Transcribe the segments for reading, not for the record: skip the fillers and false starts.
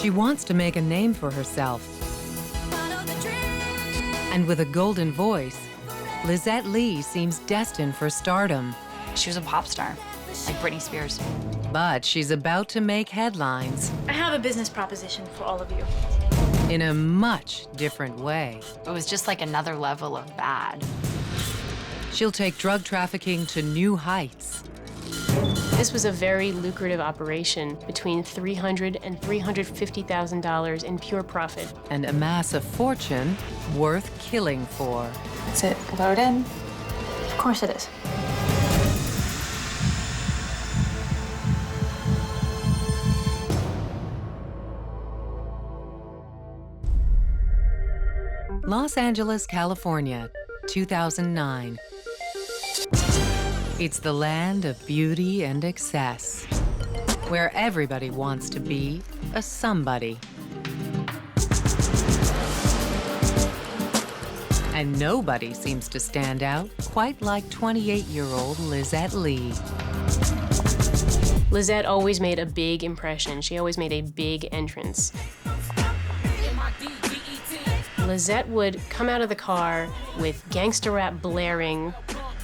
She wants to make a name for herself. And with a golden voice, Lisette Lee seems destined for stardom. She was a pop star, like Britney Spears. But she's about to make headlines. I have a business proposition for all of you. In a much different way. It was just like another level of bad. She'll take drug trafficking to new heights. This was a very lucrative operation, between $300,000 and $350,000 in pure profit. And amass a fortune worth killing for. Is it loaded? Of course it is. Los Angeles, California, 2009. It's the land of beauty and excess, where everybody wants to be a somebody. And nobody seems to stand out quite like 28-year-old Lisette Lee. Lizette always made a big impression. She always made a big entrance. Lizette would come out of the car with gangster rap blaring,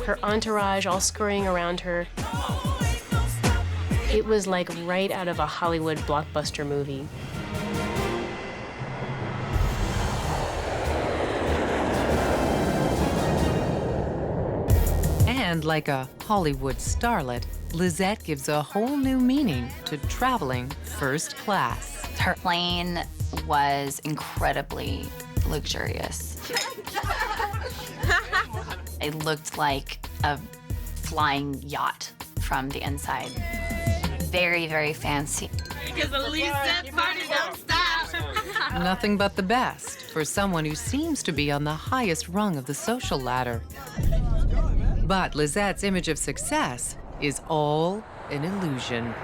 her entourage all scurrying around her. It was like right out of a Hollywood blockbuster movie. And like a Hollywood starlet, Lisette gives a whole new meaning to traveling first class. Her plane was incredibly luxurious. It looked like a flying yacht from the inside. Very, very fancy. Because the Lisette party don't stop. Nothing but the best for someone who seems to be on the highest rung of the social ladder. But Lizette's image of success is all an illusion.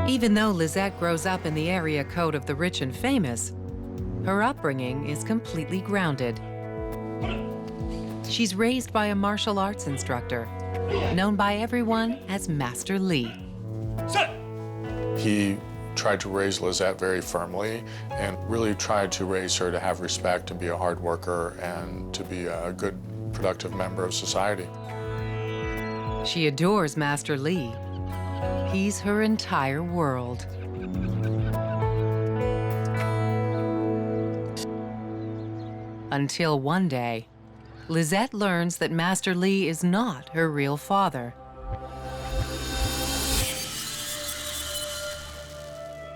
Even though Lisette grows up in the area code of the rich and famous, her upbringing is completely grounded. She's raised by a martial arts instructor, known by everyone as Master Lee. He tried to raise Lisette very firmly and really tried to raise her to have respect and be a hard worker and to be a good, productive member of society. She adores Master Lee. He's her entire world. Until one day, Lisette learns that Master Lee is not her real father.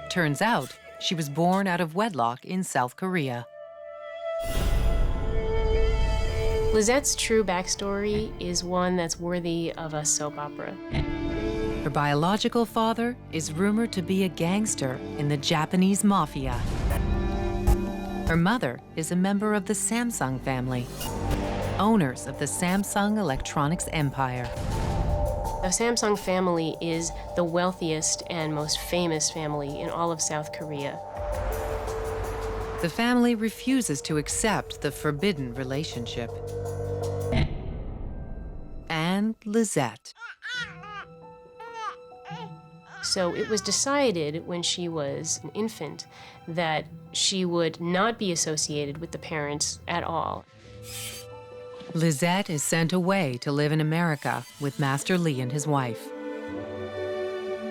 Turns out, she was born out of wedlock in South Korea. Lizette's true backstory is one that's worthy of a soap opera. Her biological father is rumored to be a gangster in the Japanese mafia. Her mother is a member of the Samsung family, owners of the Samsung electronics empire. The Samsung family is the wealthiest and most famous family in all of South Korea. The family refuses to accept the forbidden relationship. And Lisette. So it was decided when she was an infant that she would not be associated with the parents at all. Lisette is sent away to live in America with Master Lee and his wife.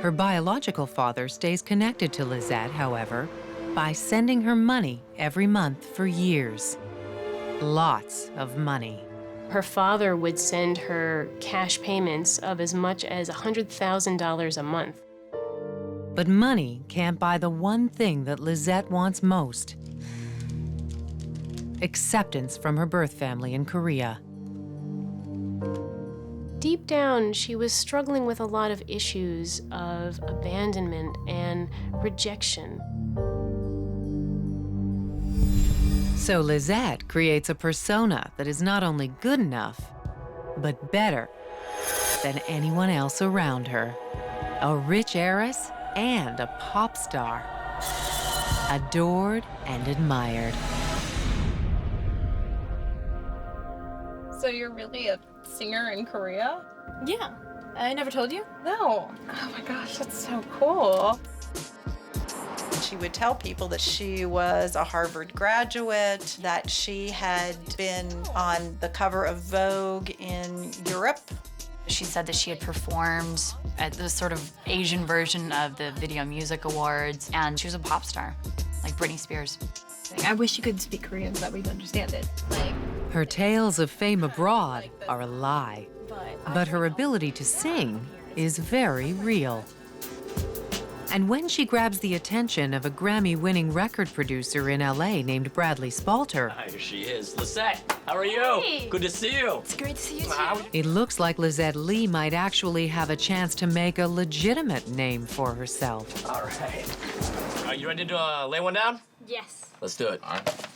Her biological father stays connected to Lisette, however, by sending her money every month for years. Lots of money. Her father would send her cash payments of as much as $100,000 a month. But money can't buy the one thing that Lisette wants most: acceptance from her birth family in Korea. Deep down, she was struggling with a lot of issues of abandonment and rejection. So Lisette creates a persona that is not only good enough, but better than anyone else around her. A rich heiress and a pop star, adored and admired. So you're really a singer in Korea? Yeah. I never told you? No. Oh my gosh, that's so cool. She would tell people that she was a Harvard graduate, that she had been on the cover of Vogue in Europe. She said that she had performed at the sort of Asian version of the Video Music Awards, and she was a pop star, like Britney Spears. I wish you could speak Korean so that we'd understand it. Her tales of fame abroad are a lie, but her ability to sing is very real. And when she grabs the attention of a Grammy-winning record producer in LA named Bradley Spalter, Here she is. Lisette, how are you? Hey. Good to see you. It's great to see you too. it looks like Lisette Lee might actually have a chance to make a legitimate name for herself. All right. Are you ready to lay one down? Yes. Let's do it. All right.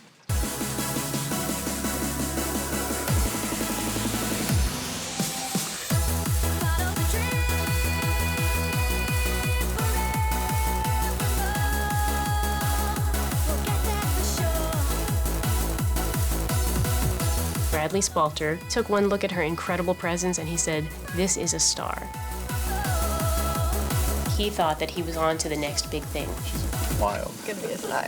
Bradley Spalter took one look at her incredible presence and he said, "This is a star." He thought that he was on to the next big thing. Wild. It's gonna be a star.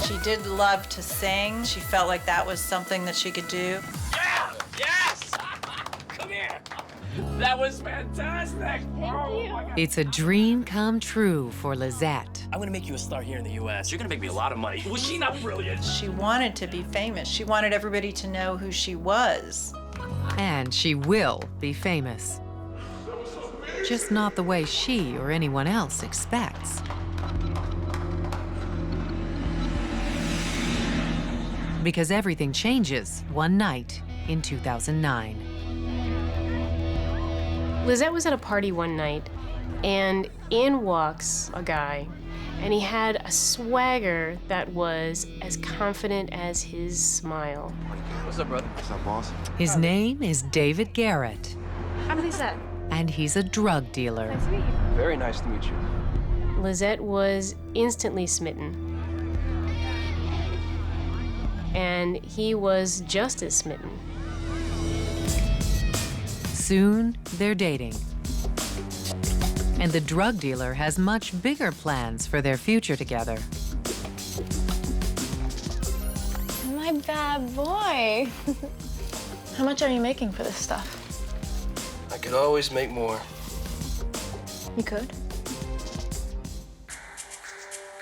She did love to sing. She felt like that was something that she could do. Yeah! Yes! Come here. That was fantastic. Oh, my God. It's a dream come true for Lizette. I'm gonna make you a star here in the U.S. You're gonna make me a lot of money. Was she not brilliant? She wanted to be famous. She wanted everybody to know who she was. And she will be famous. Just not the way she or anyone else expects. Because everything changes one night in 2009. Lizette was at a party one night, and in walks a guy, and he had a swagger that was as confident as his smile. What's up, brother? What's up, boss? His name is David Garrett, I'm Lisette. and he's a drug dealer. Nice to meet you. Very nice to meet you. Lizette was instantly smitten. And he was just as smitten. Soon, they're dating. And the drug dealer has much bigger plans for their future together. My bad boy. How much are you making for this stuff? I could always make more. You could.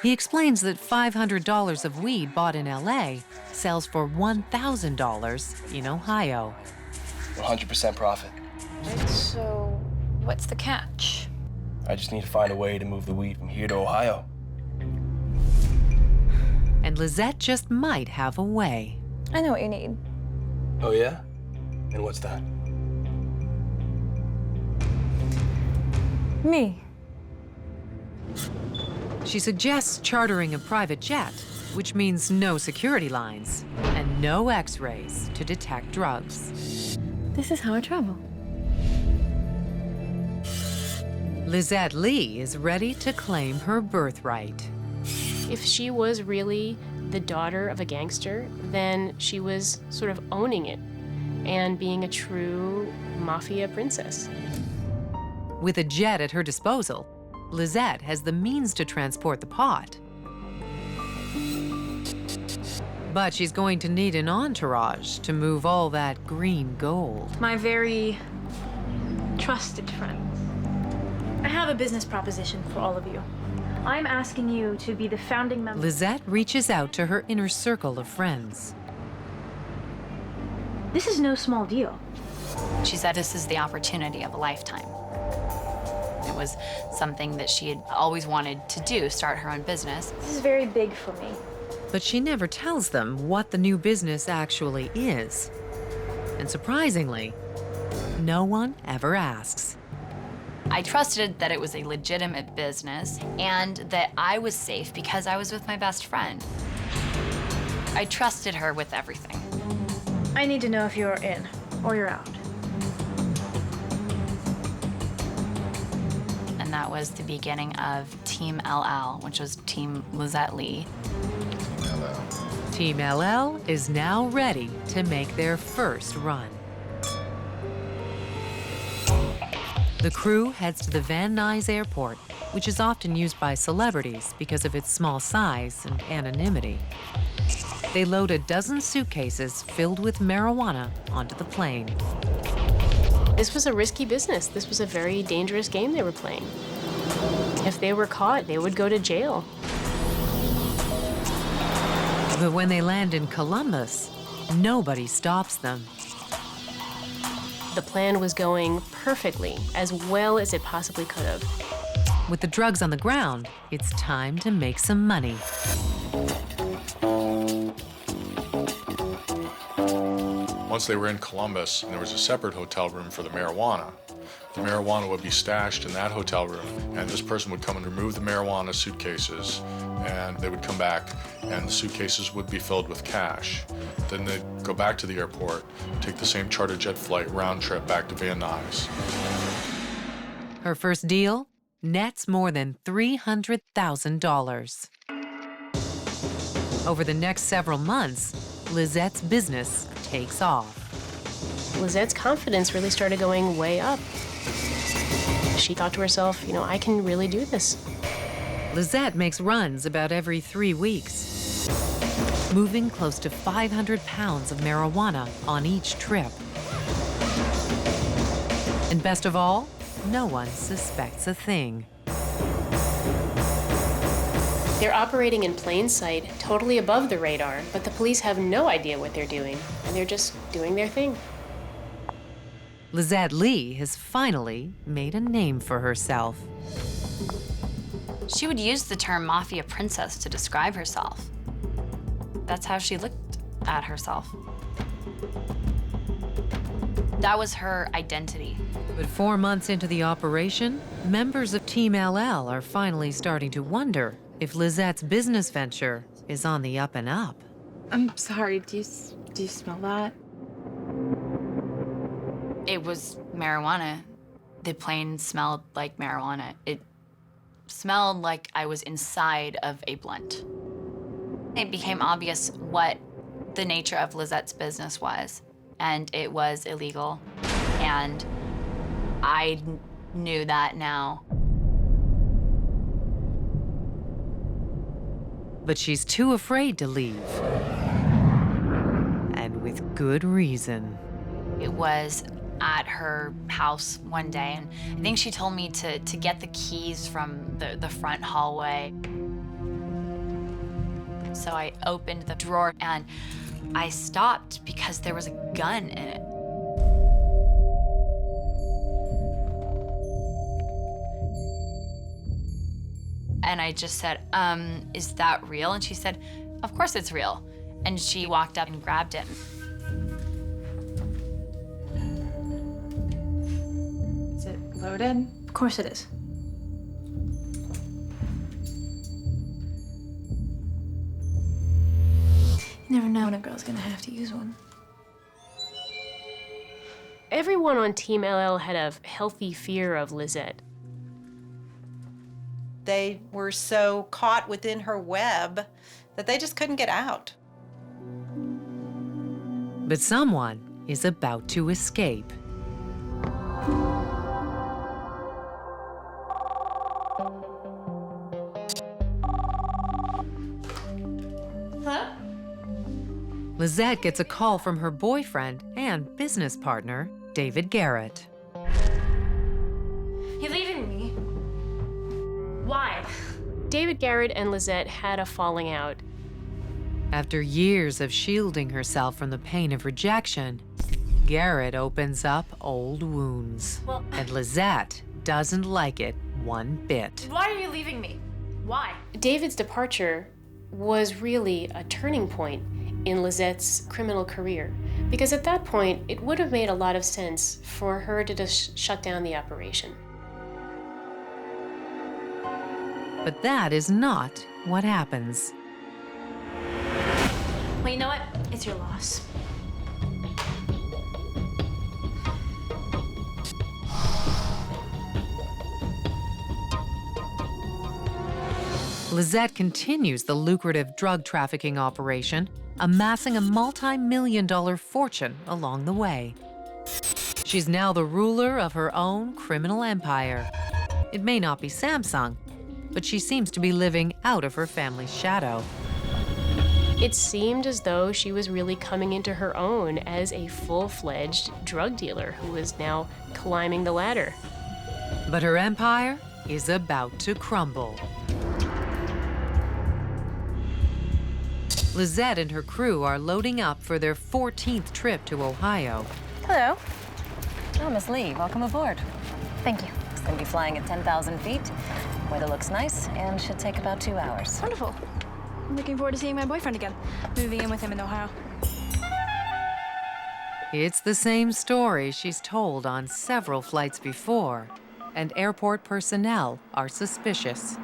He explains that $500 of weed bought in LA sells for $1,000 in Ohio. 100% profit. So, what's the catch? I just need to find a way to move the weed from here to Ohio. And Lizette just might have a way. I know what you need. Oh, yeah? And what's that? Me. She suggests chartering a private jet, which means no security lines and no X-rays to detect drugs. This is how I travel. Lisette Lee is ready to claim her birthright. If she was really the daughter of a gangster, then she was sort of owning it and being a true mafia princess. With a jet at her disposal, Lizette has the means to transport the pot. But she's going to need an entourage to move all that green gold. My very trusted friends. I have a business proposition for all of you. I'm asking you to be the founding member. Lizette reaches out to her inner circle of friends. This is no small deal. She said this is the opportunity of a lifetime. It was something that she had always wanted to do, start her own business. This is very big for me. But she never tells them what the new business actually is. And surprisingly, no one ever asks. I trusted that it was a legitimate business and that I was safe because I was with my best friend. I trusted her with everything. I need to know if you're in or you're out. And that was the beginning of Team LL, which was Team Lisette Lee. Team LL is now ready to make their first run. The crew heads to the Van Nuys Airport, which is often used by celebrities because of its small size and anonymity. They load a dozen suitcases filled with marijuana onto the plane. This was a risky business. This was a very dangerous game they were playing. If they were caught, they would go to jail. But when they land in Columbus, nobody stops them. The plan was going perfectly, as well as it possibly could have. With the drugs on the ground, it's time to make some money. Once they were in Columbus, there was a separate hotel room for the marijuana. The marijuana would be stashed in that hotel room, and this person would come and remove the marijuana suitcases, and they would come back, and the suitcases would be filled with cash. Then they'd go back to the airport, take the same charter jet flight round trip back to Van Nuys. Her first deal nets more than $300,000. Over the next several months, Lizette's business takes off. Lizette's confidence really started going way up. She thought to herself, you know, I can really do this. Lizette makes runs about every 3 weeks, moving close to 500 pounds of marijuana on each trip. And best of all, no one suspects a thing. They're operating in plain sight, totally above the radar, but the police have no idea what they're doing, and they're just doing their thing. Lisette Lee has finally made a name for herself. She would use the term mafia princess to describe herself. That's how she looked at herself. That was her identity. But 4 months into the operation, members of Team LL are finally starting to wonder if Lizette's business venture is on the up and up. I'm sorry, do you smell that? It was marijuana. The plane smelled like marijuana. It smelled like I was inside of a blunt. It became obvious what the nature of Lizette's business was, and it was illegal. And I knew that now. But she's too afraid to leave. And with good reason. It was at her house one day, and I think she told me to get the keys from the front hallway. So I opened the drawer and I stopped because there was a gun in it. And I just said, is that real? And she said, of course it's real. And she walked up and grabbed it. Is it loaded? Of course it is. You never know when a girl's gonna have to use one. Everyone on Team LL had a healthy fear of Lisette. They were so caught within her web that they just couldn't get out. But someone is about to escape. Hello? Lisette gets a call from her boyfriend and business partner, David Garrett. You're leaving me? Why? David Garrett and Lisette had a falling out. After years of shielding herself from the pain of rejection, Garrett opens up old wounds. Well- And Lisette doesn't like it one bit. Why are you leaving me? Why? David's departure was really a turning point in Lizette's criminal career, because at that point, it would have made a lot of sense for her to just shut down the operation. But that is not what happens. Well, you know what? It's your loss. Lizette continues the lucrative drug trafficking operation, amassing a multi-million-dollar fortune along the way. She's now the ruler of her own criminal empire. It may not be Samsung, but she seems to be living out of her family's shadow. It seemed as though she was really coming into her own as a full-fledged drug dealer who was now climbing the ladder. But her empire is about to crumble. Lizette and her crew are loading up for their 14th trip to Ohio. Hello. Oh, Miss Lee, welcome aboard. Thank you. It's gonna be flying at 10,000 feet. Weather looks nice and should take about 2 hours. Wonderful. I'm looking forward to seeing my boyfriend again. Moving in with him in Ohio. It's the same story she's told on several flights before, and airport personnel are suspicious.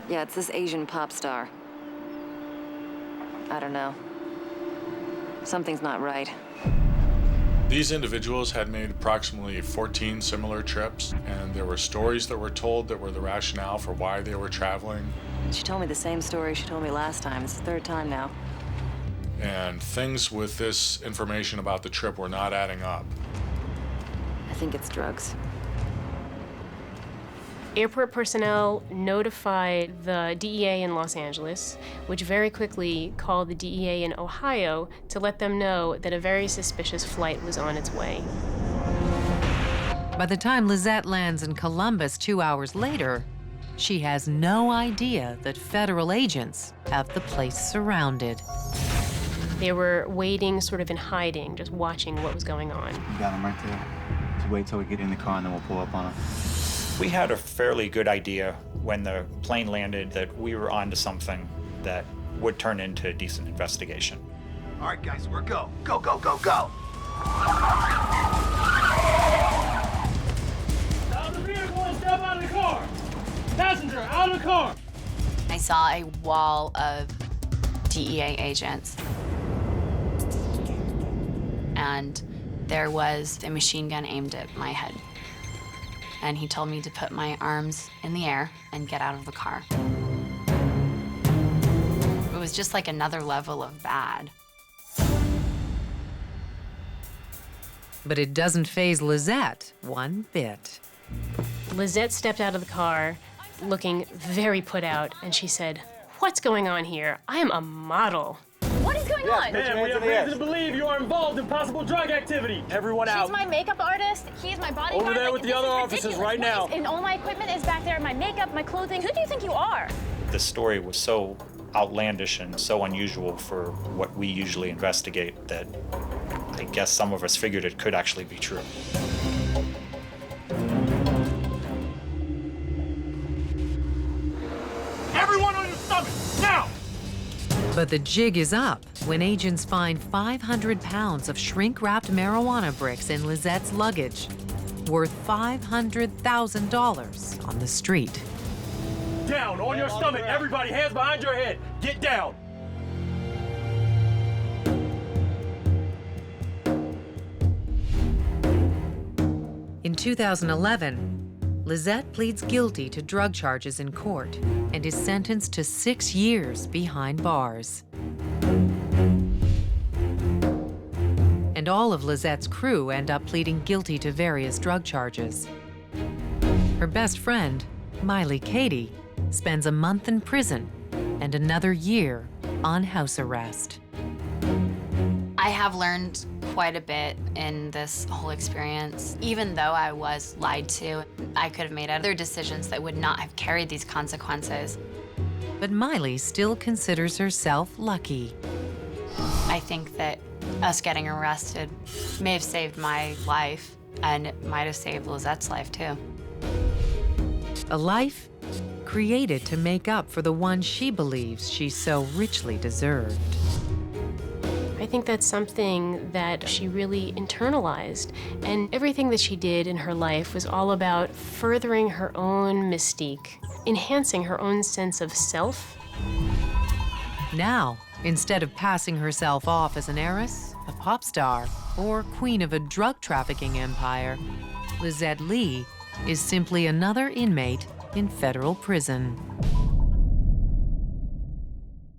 Yeah, it's this Asian pop star. I don't know. Something's not right. These individuals had made approximately 14 similar trips, and there were stories that were told that were the rationale for why they were traveling. She told me the same story she told me last time. It's the third time now. And things with this information about the trip were not adding up. I think it's drugs. Airport personnel notified the DEA in Los Angeles, which very quickly called the DEA in Ohio to let them know that a very suspicious flight was on its way. By the time Lizette lands in Columbus 2 hours later, she has no idea that federal agents have the place surrounded. They were waiting sort of in hiding, just watching what was going on. You got him right there. Just wait till we get in the car and then we'll pull up on him. We had a fairly good idea when the plane landed that we were onto something that would turn into a decent investigation. All right, guys, we're go. Go, go, go, go. Stop the vehicle and step out of the car. Passenger, out of the car. I saw a wall of DEA agents. And there was a machine gun aimed at my head. And he told me to put my arms in the air and get out of the car. It was just like another level of bad. But it doesn't faze Lizette one bit. Lizette stepped out of the car, looking very put out, and she said, "What's going on here? I am a model." What is going on? Man, we have reason to believe you are involved in possible drug activity. Everyone out. She's my makeup artist. He's my bodyguard. Over there with the other officers right now. And all my equipment is back there. My makeup, my clothing. Who do you think you are? The story was so outlandish and so unusual for what we usually investigate that I guess some of us figured it could actually be true. Everyone on your stomach, now! But the jig is up when agents find 500 pounds of shrink-wrapped marijuana bricks in Lizette's luggage, worth $500,000 on the street. Down, on your stomach, everybody, hands behind your head. Get down. In 2011, Lizette pleads guilty to drug charges in court and is sentenced to 6 years behind bars. And all of Lizette's crew end up pleading guilty to various drug charges. Her best friend, Miley Katie, spends a month in prison and another year on house arrest. I have learned quite a bit in this whole experience. Even though I was lied to, I could have made other decisions that would not have carried these consequences. But Miley still considers herself lucky. I think that us getting arrested may have saved my life, and it might have saved Lizette's life too. A life created to make up for the one she believes she so richly deserved. I think that's something that she really internalized, and everything that she did in her life was all about furthering her own mystique, enhancing her own sense of self. Now, instead of passing herself off as an heiress, a pop star, or queen of a drug trafficking empire, Lisette Lee is simply another inmate in federal prison.